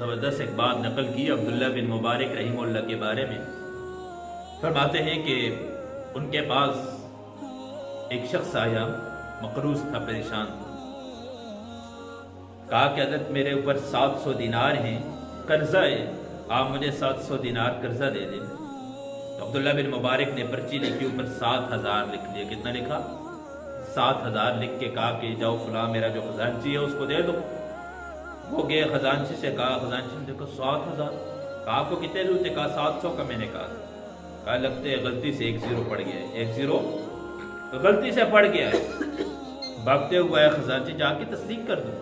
زبردست ایک بات نقل کی عبداللہ بن مبارک رحمہ اللہ کے بارے میں. فرماتے ہیں کہ ان کے پاس ایک شخص آیا، مقروض تھا، پریشان تھا. کہا کہ حضرت میرے اوپر 700 دینار ہیں، قرضہ ہے، آپ مجھے 700 دینار قرضہ دے دیں. تو عبداللہ بن مبارک نے پرچی لکھی، اوپر 7000 لکھ دیا. کتنا لکھا؟ 7000 لکھ کے کہا کہ جاؤ فلاں میرا جو خزانچی ہے اس کو دے دو. وہ گئے خزانچی سے، کہا خزانچی نے دیکھو 7000. کہا آپ کو کتنے لوٹے؟ کہا 700 کا میں نے کہا. کہا لگتے ہے غلطی سے 1 0 پڑ گیا ہے، 1 0 غلطی سے پڑ گیا ہے. بھاگتے ہوئے خزانچی، جا کے تصدیق کر دو.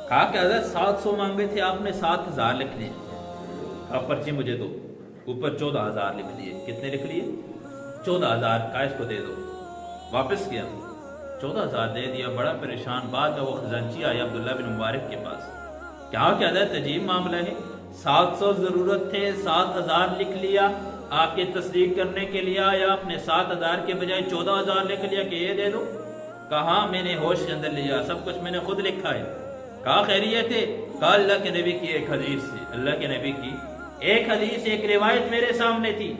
کہا کہ حضرت 700 مانگے تھے آپ نے، 7000 لکھ لیے. کہا پرچی مجھے دو. اوپر 14000 لکھ لیے. کتنے لکھ لیے؟ 14000. کہا اس کو دے دو. واپس کیا، 14000 دے دیا. بڑا پریشان. بعد وہ خزانچی آیا عبداللہ بن مبارک کے پاس. کہا کہ حضرت عجیب معاملہ ہے، 700 ضرورت تھے، 7000 لکھ لیا. آپ کی تصدیق کرنے کے لیے آیا، آپ نے 7000 کے بجائے 14000 لکھ لیا کہ یہ دے دو. کہا میں نے ہوش کے اندر لیا، سب کچھ میں نے خود لکھا ہے. کہا خیریت ہے؟ کہا اللہ کے نبی کی ایک حدیث سے، اللہ کے نبی کی ایک حدیث، ایک روایت میرے سامنے تھی.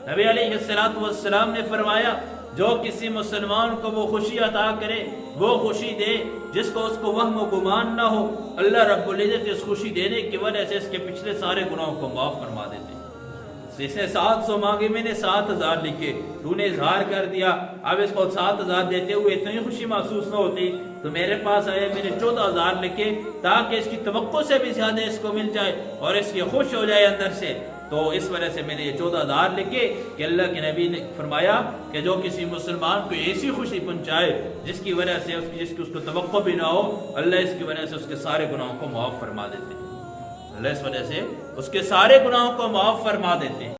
نبی علیہ السلام نے فرمایا جو کسی مسلمان کو وہ خوشی عطا کرے، وہ خوشی دے جس کو اس کو وہم و گمان نہ ہو، اللہ رب العزت اس خوشی دینے کی وجہ سے اس کے پچھلے سارے گناہوں کو معاف فرما دیتے ہیں. اس نے 700 مانگے، میں نے 7000 لکھے، تو نے اظہار کر دیا. اب اس کو 7000 دیتے ہوئے اتنی خوشی محسوس نہ ہوتی تو میرے پاس آئے، میں نے 14000 لکھے تاکہ اس کی توقع سے بھی زیادہ اس کو مل جائے اور اس کی خوش ہو جائے اندر سے. تو اس وجہ سے میں نے یہ 14000 لکھے کہ اللہ کے نبی نے فرمایا کہ جو کسی مسلمان کو ایسی خوشی پہنچائے جس کی وجہ سے جس کی اس کو توقع بھی نہ ہو، اللہ اس کی وجہ سے اس کے سارے گناہوں کو معاف فرما دیتے ہیں. اللہ اس وجہ سے اس کے سارے گناہوں کو معاف فرما دیتے ہیں.